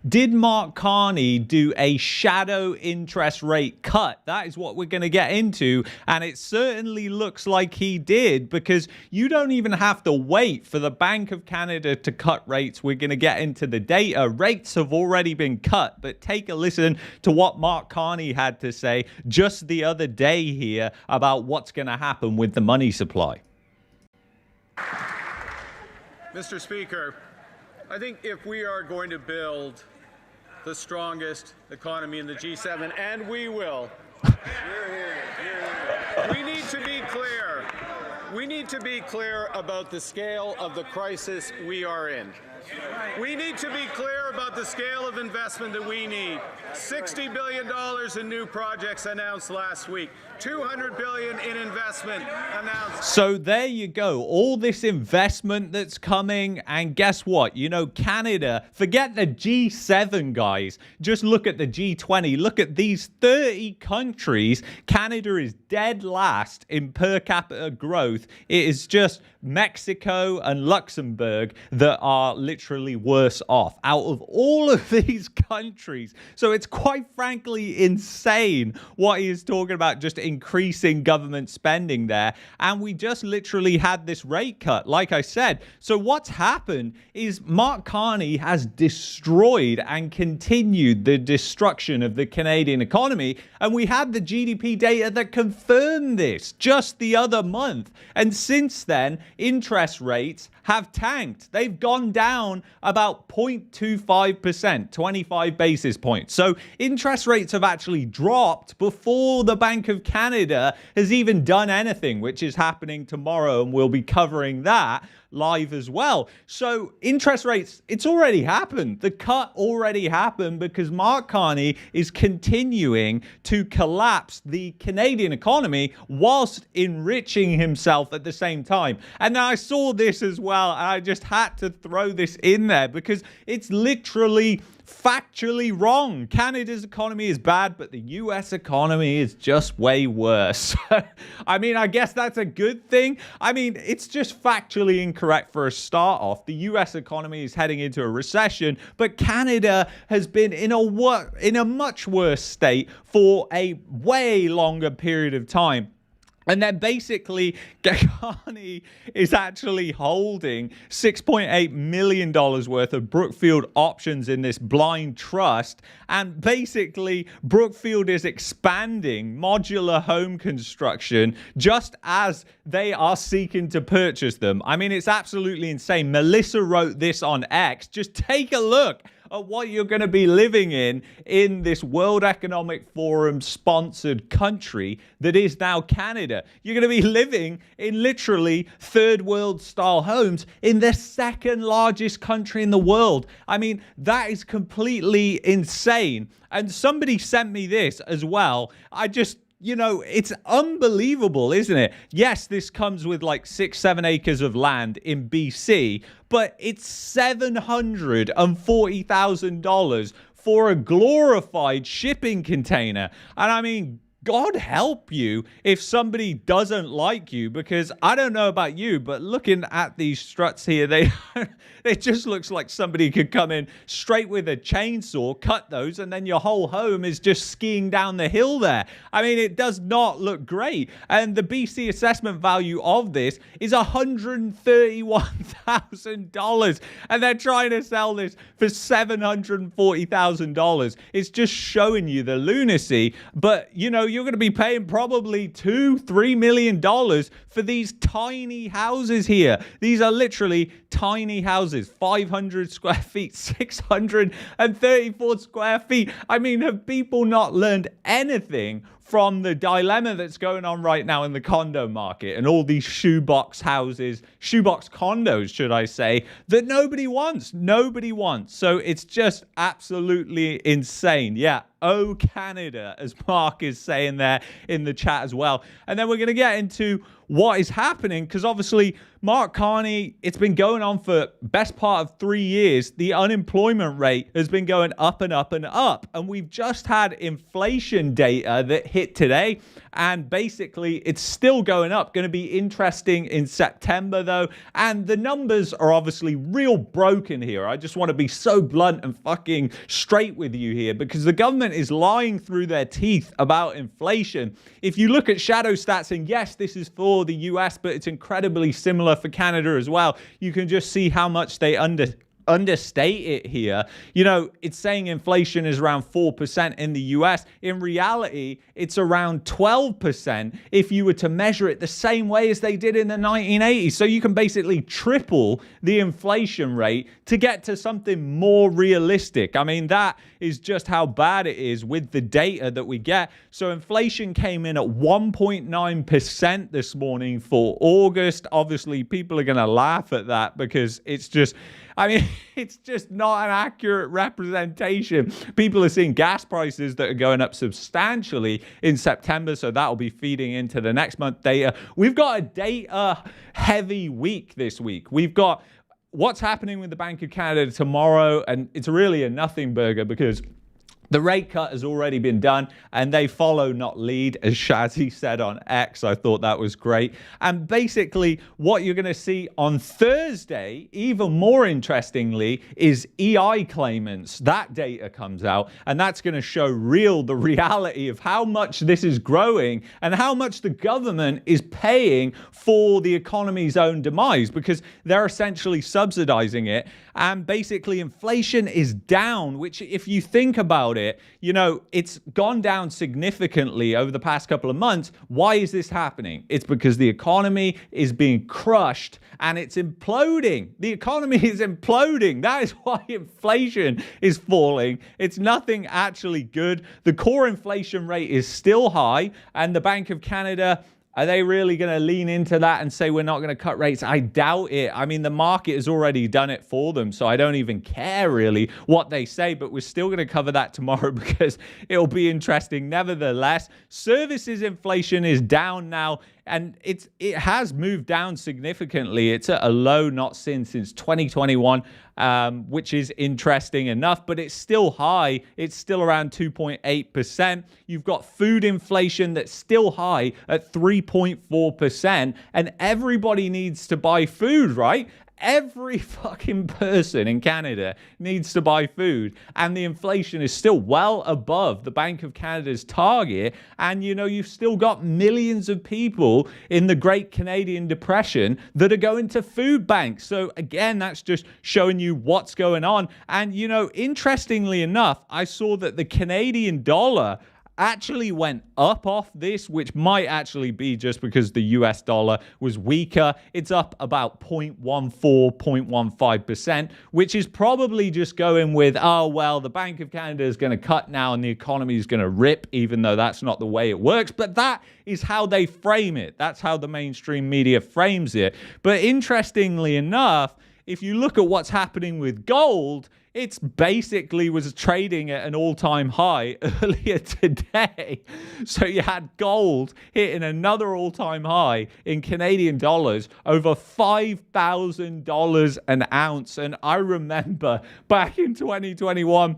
Did Mark Carney do a shadow interest rate cut? That is what we're going to get into. And it certainly looks like he did, because you don't even have to wait for the Bank of Canada to cut rates. We're going to get into the data. Rates have already been cut, but take a listen to what Mark Carney had to say just the other day here about what's going to happen with the money supply. Mr. Speaker, I think if we are going to build the strongest economy in the G7, and we will, we need to be clear. We need to be clear about the scale of the crisis we are in. We need to be clear about the scale of investment that we need. $60 billion in new projects announced last week. $200 billion in investment announced. So there you go. All this investment that's coming. And guess what? You know, Canada, forget the G7, guys. Just look at the G20. Look at these 30 countries. Canada is dead last in per capita growth. It is just Mexico and Luxembourg that are literally worse off out of all of these countries. So it's quite frankly insane what he is talking about, just increasing government spending there. And we just literally had this rate cut, like I said. So what's happened is Mark Carney has destroyed and continued the destruction of the Canadian economy. And we had the GDP data that confirmed this just the other month. And since then, interest rates have tanked. They've gone down about 0.25%, 25 basis points. So interest rates have actually dropped before the Bank of Canada has even done anything, which is happening tomorrow, and we'll be covering that live as well. So interest rates, it's already happened. The cut already happened because Mark Carney is continuing to collapse the Canadian economy whilst enriching himself at the same time. And I saw this as well, and I just had to throw this in there because it's literally factually wrong. Canada's economy is bad, but the US economy is just way worse. I mean, I guess that's a good thing. I mean, it's just factually incorrect for a start off. The US economy is heading into a recession, but Canada has been in a much worse state for a way longer period of time. And then basically, Carney is actually holding $6.8 million worth of Brookfield options in this blind trust. And basically, Brookfield is expanding modular home construction just as they are seeking to purchase them. I mean, it's absolutely insane. Melissa wrote this on X. Just take a look at what you're going to be living in this World Economic Forum sponsored country that is now Canada. You're going to be living in literally third world style homes in the second largest country in the world. I mean, that is completely insane. And somebody sent me this as well. You know, it's unbelievable, isn't it? Yes, this comes with like 6-7 acres of land in BC, but it's $740,000 for a glorified shipping container. And I mean, God help you if somebody doesn't like you, because I don't know about you, but looking at these struts here, it just looks like somebody could come in straight with a chainsaw, cut those, and then your whole home is just skiing down the hill there. I mean, it does not look great. And the BC assessment value of this is $131,000. And they're trying to sell this for $740,000. It's just showing you the lunacy. But, you know, you're going to be paying probably $2-3 million for these tiny houses here. These are literally tiny houses, 500 square feet, 634 square feet. I mean, have people not learned anything from the dilemma that's going on right now in the condo market and all these shoebox houses, shoebox condos, should I say, that nobody wants. Nobody wants. So it's just absolutely insane. Yeah. Oh, Canada, as Mark is saying there in the chat as well. And then we're going to get into what is happening, because obviously Mark Carney, it's been going on for best part of 3 years. The unemployment rate has been going up and up and up. And we've just had inflation data that hit today. And basically, it's still going up. Going to be interesting in September, though. And the numbers are obviously real broken here. I just want to be so blunt and fucking straight with you here, because the government is lying through their teeth about inflation. If you look at shadow stats, and yes, this is for the US, but it's incredibly similar for Canada as well, you can just see how much they understate it here. You know, it's saying inflation is around 4% in the US. In reality, it's around 12% if you were to measure it the same way as they did in the 1980s. So you can basically triple the inflation rate to get to something more realistic. I mean, that is just how bad it is with the data that we get. So inflation came in at 1.9% this morning for August. Obviously, people are going to laugh at that because it's just, I mean, it's just not an accurate representation. People are seeing gas prices that are going up substantially in September, so that'll be feeding into the next month data. We've got a data-heavy week this week. We've got what's happening with the Bank of Canada tomorrow, and it's really a nothing burger because the rate cut has already been done, and they follow, not lead, as Shazzy said on X. I thought that was great. And basically, what you're going to see on Thursday, even more interestingly, is EI claimants. That data comes out, and that's going to show the reality of how much this is growing and how much the government is paying for the economy's own demise, because they're essentially subsidizing it. And basically, inflation is down, which, if you think about it, you know, it's gone down significantly over the past couple of months. Why is this happening? It's because the economy is being crushed and it's imploding. The economy is imploding. That is why inflation is falling. It's nothing actually good. The core inflation rate is still high, and the Bank of Canada, are they really going to lean into that and say we're not going to cut rates? I doubt it. I mean, the market has already done it for them, so I don't even care really what they say, but we're still going to cover that tomorrow because it'll be interesting. Nevertheless, services inflation is down now, and it has moved down significantly. It's at a low not seen since 2021, which is interesting enough, but it's still high. It's still around 2.8%. You've got food inflation that's still high at 3.4%, and everybody needs to buy food, right? Every fucking person in Canada needs to buy food, and the inflation is still well above the Bank of Canada's target. And you know, you've still got millions of people in the Great Canadian Depression that are going to food banks. So again, that's just showing you what's going on. And you know, interestingly enough, I saw that the Canadian dollar actually went up off this, which might actually be just because the US dollar was weaker. It's up about 0.14, 0.15%, which is probably just going with, oh, well, the Bank of Canada is going to cut now and the economy is going to rip, even though that's not the way it works. But that is how they frame it. That's how the mainstream media frames it. But interestingly enough, if you look at what's happening with gold, it's basically was trading at an all-time high earlier today. So you had gold hitting another all-time high in Canadian dollars, over $5,000 an ounce. And I remember back in 2021,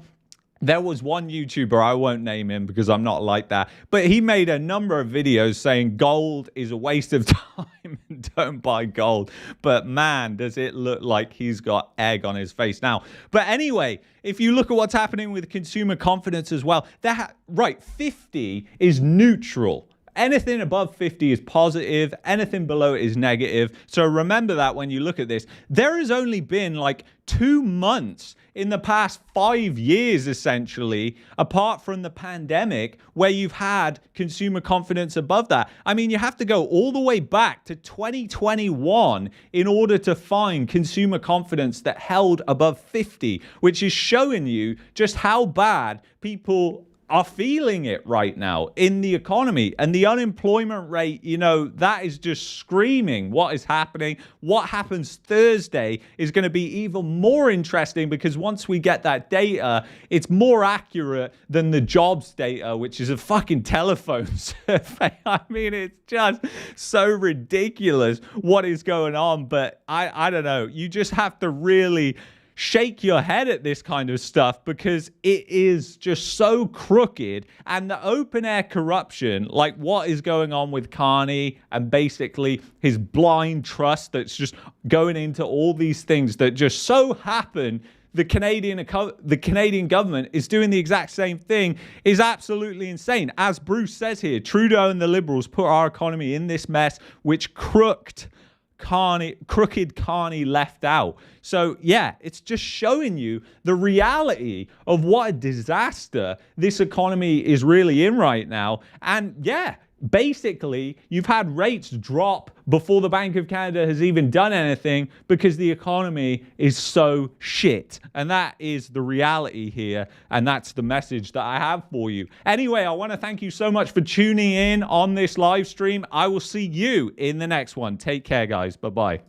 there was one YouTuber, I won't name him because I'm not like that, but he made a number of videos saying gold is a waste of time and don't buy gold. But man, does it look like he's got egg on his face now. But anyway, if you look at what's happening with consumer confidence as well, 50 is neutral. Anything above 50 is positive. Anything below it is negative. So remember that when you look at this. There has only been like 2 months in the past 5 years, essentially, apart from the pandemic, where you've had consumer confidence above that. I mean, you have to go all the way back to 2021 in order to find consumer confidence that held above 50, which is showing you just how bad people are feeling it right now in the economy. And the unemployment rate, you know, that is just screaming what is happening. What happens Thursday is going to be even more interesting because once we get that data, it's more accurate than the jobs data, which is a fucking telephone survey. I mean, it's just so ridiculous what is going on. But I don't know. You just have to really shake your head at this kind of stuff because it is just so crooked. And the open air corruption, like what is going on with Carney and basically his blind trust that's just going into all these things that just so happen the Canadian government is doing the exact same thing, is absolutely insane. As Bruce says here, Trudeau and the Liberals put our economy in this mess, which crooked Carney left out. So yeah, it's just showing you the reality of what a disaster this economy is really in right now. And yeah, basically, you've had rates drop before the Bank of Canada has even done anything because the economy is so shit. And that is the reality here. And that's the message that I have for you. Anyway, I want to thank you so much for tuning in on this live stream. I will see you in the next one. Take care, guys. Bye-bye.